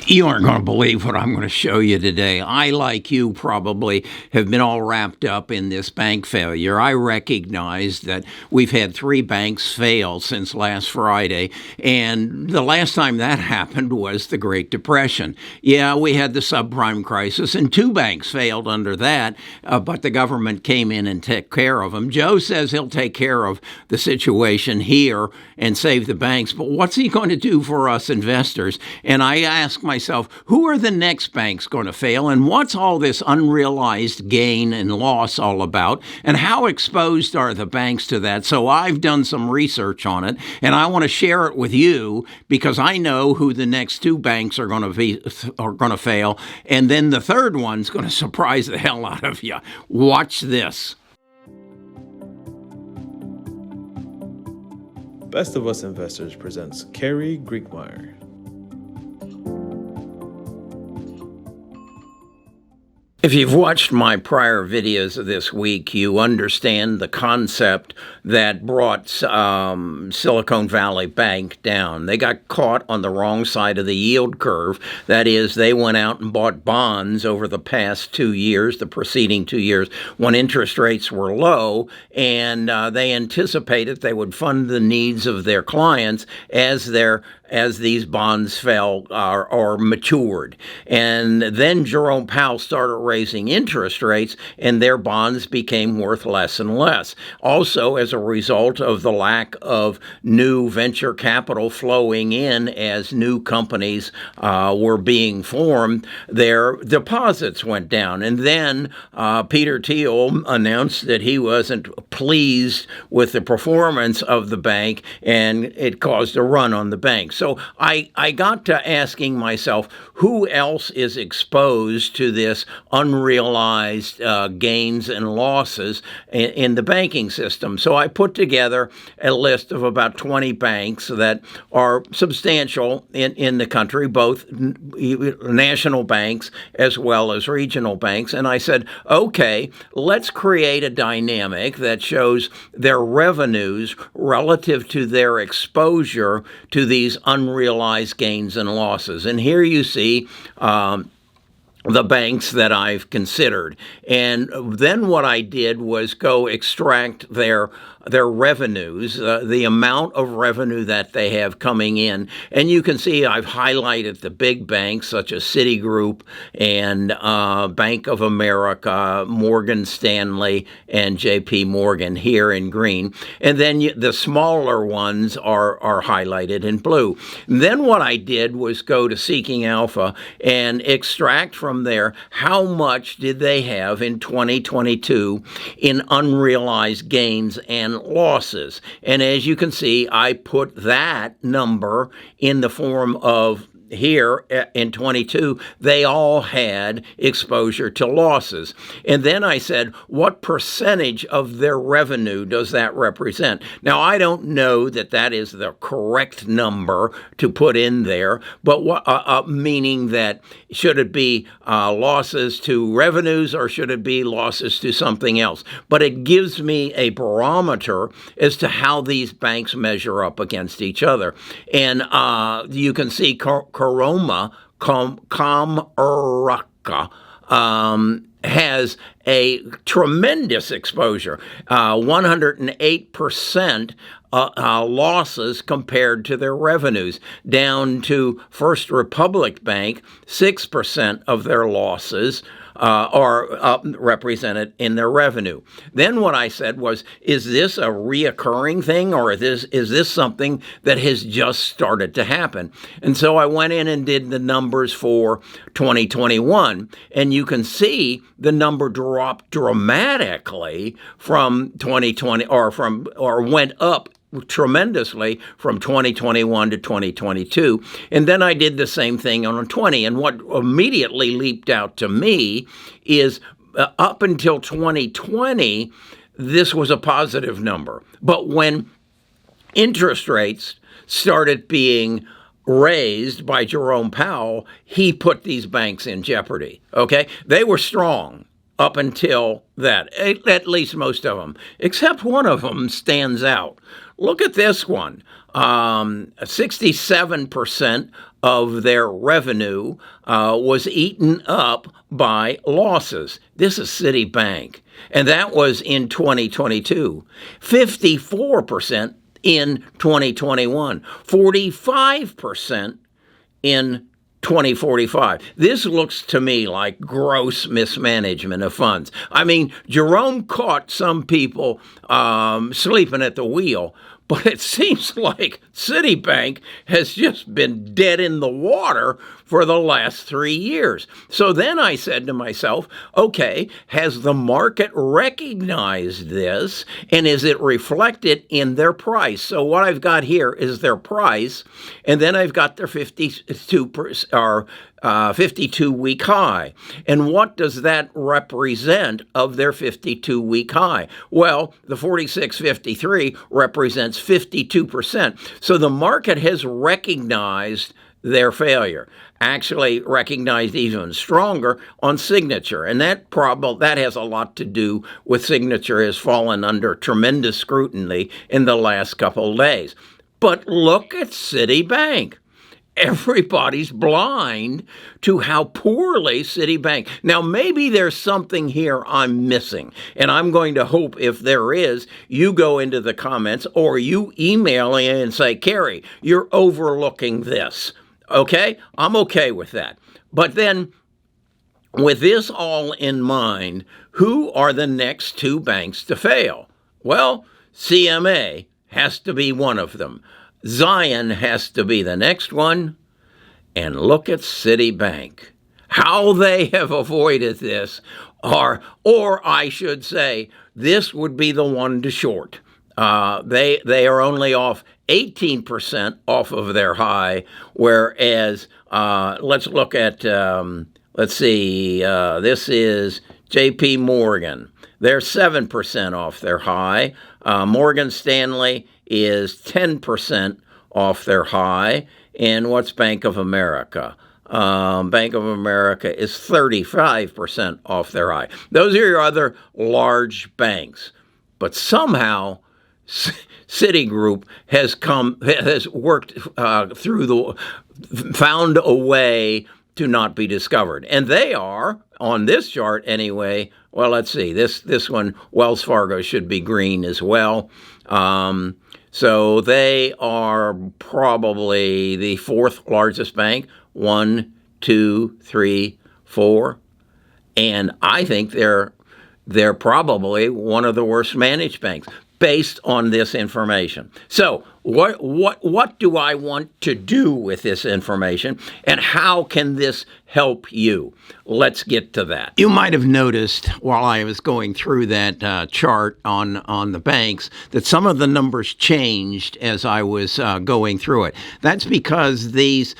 You aren't going to believe what I'm going to show you today. I, like you, probably have been all wrapped up in this bank failure. I recognize that we've had 3 banks fail since last Friday, and the last time that happened was the Great Depression. Yeah, we had the subprime crisis, and 2 banks failed under that, but the government came in and took care of them. Joe says he'll take care of the situation here and save the banks, but what's he going to do for us investors? And I ask myself, who are the next banks going to fail, and what's all this unrealized gain and loss all about, and how exposed are the banks to that? So I've done some research on it, and I want to share it with you because I know who the next 2 banks are going to fail, and then the third one's going to surprise the hell out of you. Watch this. Best of Us Investors presents Kerry Griegmeyer. If you've watched my prior videos of this week, you understand the concept that brought Silicon Valley Bank down. They got caught on the wrong side of the yield curve. That is, they went out and bought bonds over the past 2 years, the preceding 2 years, when interest rates were low, and they anticipated they would fund the needs of their clients as these bonds fell or matured. And then Jerome Powell started raising interest rates, and their bonds became worth less and less. Also, as a result of the lack of new venture capital flowing in as new companies were being formed, their deposits went down. And then Peter Thiel announced that he wasn't pleased with the performance of the bank, and it caused a run on the bank. So I got to asking myself, who else is exposed to this unrealized gains and losses in the banking system? So I put together a list of about 20 banks that are substantial in the country, both national banks as well as regional banks. And I said, okay, let's create a dynamic that shows their revenues relative to their exposure to these unrealized gains and losses. And here you see the banks that I've considered. And then what I did was go extract their revenues, the amount of revenue that they have coming in. And you can see I've highlighted the big banks such as Citigroup and Bank of America, Morgan Stanley, and JP Morgan here in green. And then the smaller ones are highlighted in blue. And then what I did was go to Seeking Alpha and extract from there how much did they have in 2022 in unrealized gains and losses. And as you can see, I put that number in the form of here in 22, they all had exposure to losses. And then I said, what percentage of their revenue does that represent? Now, I don't know that that is the correct number to put in there, but meaning that should it be losses to revenues or should it be losses to something else? But it gives me a barometer as to how these banks measure up against each other. And you can see Comerica has a tremendous exposure, 108% losses compared to their revenues, down to First Republic Bank, 6% of their losses are represented in their revenue. Then what I said was, is this a reoccurring thing, or is this something that has just started to happen? And so I went in and did the numbers for 2021, and you can see the number dropped dramatically from 2020, or went up tremendously from 2021 to 2022. And then I did the same thing on 20. And what immediately leaped out to me is up until 2020, this was a positive number. But when interest rates started being raised by Jerome Powell, he put these banks in jeopardy. Okay? They were strong up until that, at least most of them, except one of them stands out. Look at this one. 67% of their revenue was eaten up by losses. This is Citibank. And that was in 2022. 54% in 2021. 45% in 2045. This looks to me like gross mismanagement of funds. I mean, Jerome caught some people sleeping at the wheel, but it seems like Citibank has just been dead in the water for the last 3 years. So then I said to myself, okay, has the market recognized this, and is it reflected in their price? So what I've got here is their price, and then I've got their 52-week high. And what does that represent of their 52-week high? Well, the 46.53 represents 52%. So the market has recognized their failure, actually recognized even stronger on Signature. And that has a lot to do with Signature has fallen under tremendous scrutiny in the last couple of days. But look at Citibank. Everybody's blind to how poorly Citibank. Now, maybe there's something here I'm missing, and I'm going to hope if there is, you go into the comments or you email in and say, Kerry, you're overlooking this. Okay? I'm okay with that. But then, with this all in mind, who are the next two banks to fail? Well, CMA has to be one of them. Zion has to be the next one. And look at Citibank. How they have avoided this, or I should say, this would be the one to short. They are only off 18% off of their high, whereas let's look at, this is J.P. Morgan. They're 7% off their high. Morgan Stanley is 10% off their high. And what's Bank of America? Bank of America is 35% off their high. Those are your other large banks. But somehow Citigroup has worked found a way to not be discovered. And they are, on this chart anyway, well, let's see, this one, Wells Fargo should be green as well. So they are probably the fourth largest bank, 1, 2, 3, 4. And I think they're probably one of the worst managed banks based on this information. So what do I want to do with this information, and how can this help you? Let's get to that. You might have noticed while I was going through that chart on the banks that some of the numbers changed as I was going through it. That's because those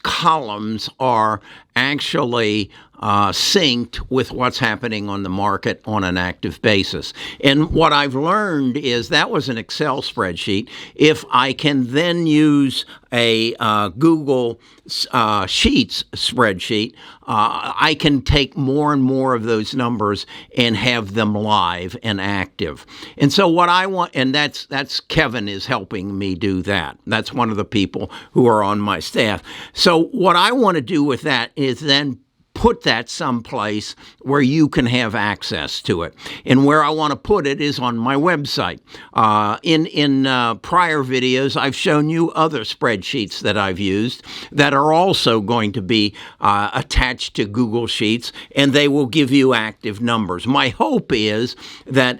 columns are actually synced with what's happening on the market on an active basis. And what I've learned is that was an Excel spreadsheet. If I can then use a Google Sheets spreadsheet, I can take more and more of those numbers and have them live and active. And so what I want, and that's Kevin is helping me do that. That's one of the people who are on my staff. So what I want to do with that is then put that someplace where you can have access to it. And where I want to put it is on my website. In prior videos, I've shown you other spreadsheets that I've used that are also going to be attached to Google Sheets, and they will give you active numbers. My hope is that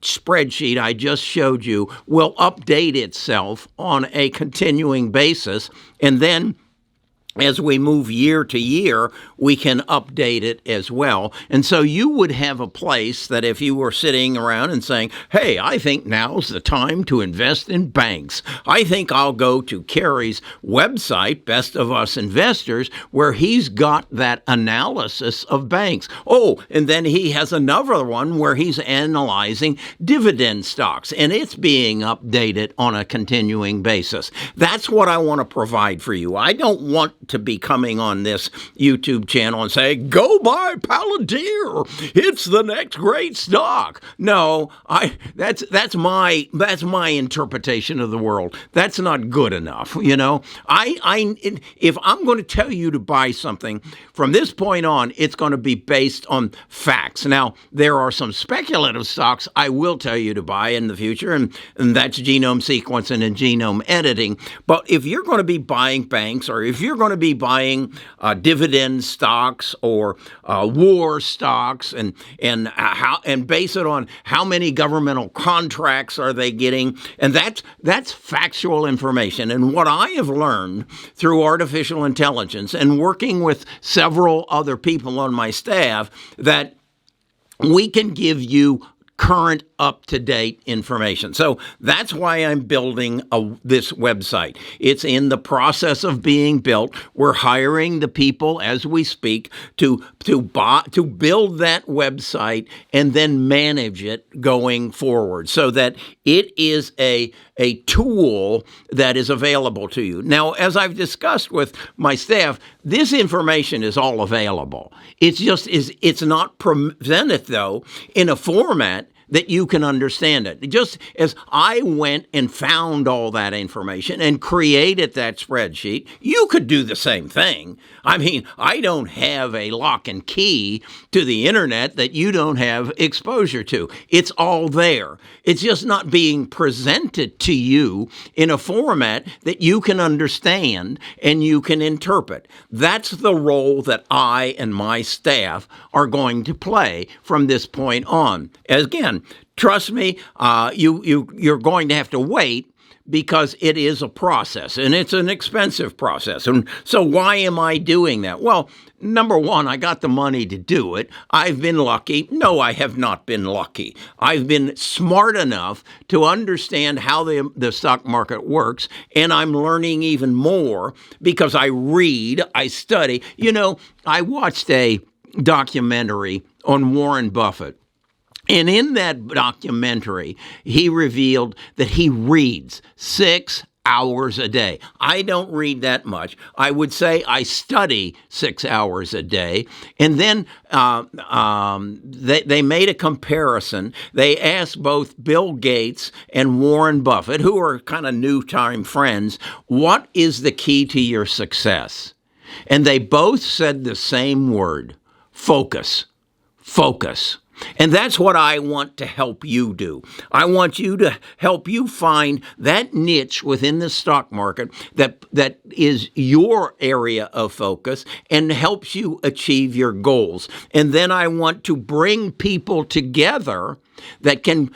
spreadsheet I just showed you will update itself on a continuing basis, and then as we move year to year, we can update it as well. And so you would have a place that if you were sitting around and saying, hey, I think now's the time to invest in banks. I think I'll go to Kerry's website, Best of Us Investors, where he's got that analysis of banks. Oh, and then he has another one where he's analyzing dividend stocks, and it's being updated on a continuing basis. That's what I want to provide for you. I don't want to be coming on this YouTube channel and say, go buy Palantir, it's the next great stock. No, that's my interpretation of the world. That's not good enough. If I'm going to tell you to buy something, from this point on, it's going to be based on facts. Now, there are some speculative stocks I will tell you to buy in the future, and that's genome sequencing and genome editing. But if you're going to be buying banks, or if you're going to be buying dividend stocks or war stocks, and base it on how many governmental contracts are they getting, and that's factual information. And what I have learned through artificial intelligence and working with several other people on my staff, that we can give you current, up-to-date information. So that's why I'm building this website. It's in the process of being built. We're hiring the people as we speak to build that website and then manage it going forward, so that it is a tool that is available to you. Now, as I've discussed with my staff, this information is all available. It's not presented, though, in a format that you can understand it. Just as I went and found all that information and created that spreadsheet, you could do the same thing. I mean, I don't have a lock and key to the internet that you don't have exposure to. It's all there. It's just not being presented to you in a format that you can understand and you can interpret. That's the role that I and my staff are going to play from this point on. Again, trust me, you're going to have to wait, because it is a process, and it's an expensive process. And so why am I doing that? Well, number one, I got the money to do it. I've been lucky. No, I have not been lucky. I've been smart enough to understand how the stock market works, and I'm learning even more because I read, I study. I watched a documentary on Warren Buffett. And in that documentary, he revealed that he reads 6 hours a day. I don't read that much. I would say I study 6 hours a day. And then they made a comparison. They asked both Bill Gates and Warren Buffett, who are kind of new-time friends, what is the key to your success? And they both said the same word: focus. Focus. And that's what I want to help you do. I want you to help you find that niche within the stock market that is your area of focus and helps you achieve your goals. And then I want to bring people together that can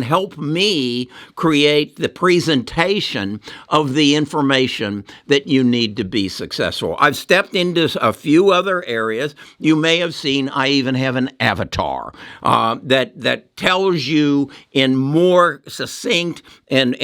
help me create the presentation of the information that you need to be successful. I've stepped into a few other areas. You may have seen I even have an avatar that tells you in more succinct and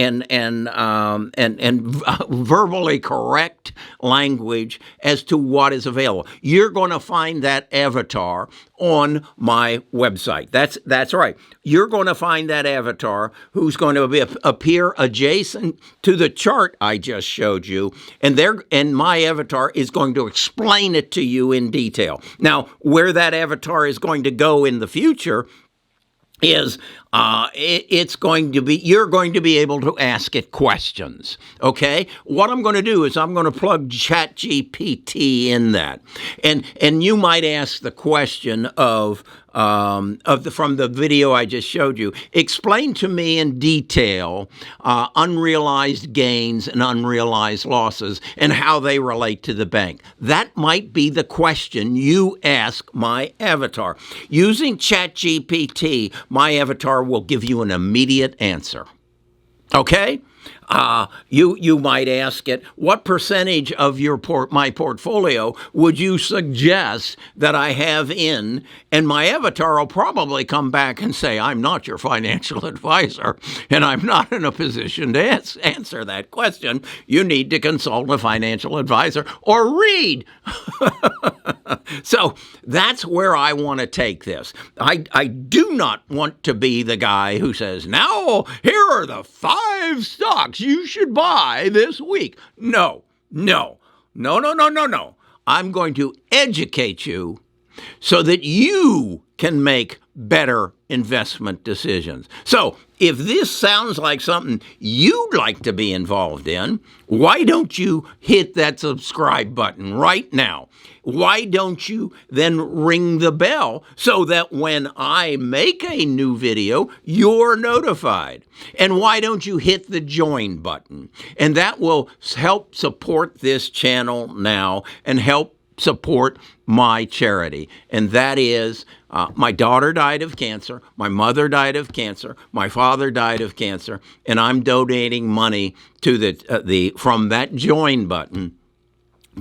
verbally correct language as to what is available. You're going to find that avatar on my website. That's right. You're going to find that avatar who's going to appear adjacent to the chart I just showed you, and my avatar is going to explain it to you in detail. Now, where that avatar is going to go in the future is it's going to be, you're going to be able to ask it questions. Okay, what I'm going to do is I'm going to plug ChatGPT in that, and you might ask the question from the video I just showed you. Explain to me in detail unrealized gains and unrealized losses and how they relate to the bank. That might be the question you ask my avatar. Using ChatGPT, my avatar will give you an immediate answer. Okay? You might ask it, what percentage of my portfolio would you suggest that I have in? And my avatar will probably come back and say, I'm not your financial advisor, and I'm not in a position to answer that question. You need to consult a financial advisor or read. So that's where I want to take this. I do not want to be the guy who says, now here are the 5 stocks you should buy this week. No. No, no, no, no, no. I'm going to educate you so that you can make better investment decisions. So, if this sounds like something you'd like to be involved in, why don't you hit that subscribe button right now? Why don't you then ring the bell so that when I make a new video, you're notified? And why don't you hit the join button? And that will help support this channel now and help support my charity. And that is, my daughter died of cancer, my mother died of cancer, my father died of cancer, and I'm donating money to the from that join button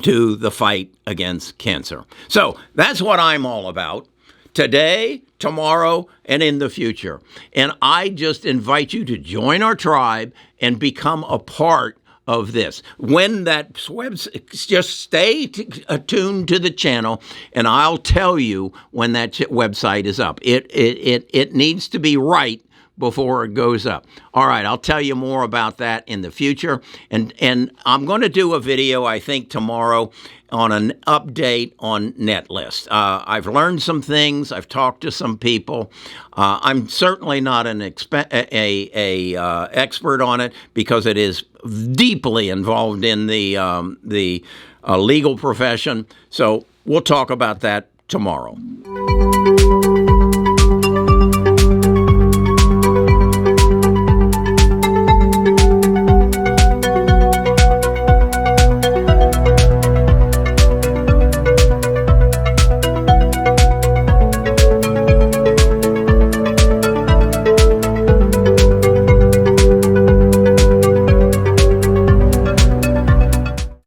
to the fight against cancer. So that's what I'm all about today, tomorrow, and in the future. And I just invite you to join our tribe and become a part of this. When that website, just stay attuned to the channel, and I'll tell you when that website is up. It needs to be right before it goes up. All right, I'll tell you more about that in the future. And I'm going to do a video, I think, tomorrow on an update on NetList. I've learned some things. I've talked to some people. I'm certainly not an expert on it because it is deeply involved in the legal profession. So we'll talk about that tomorrow.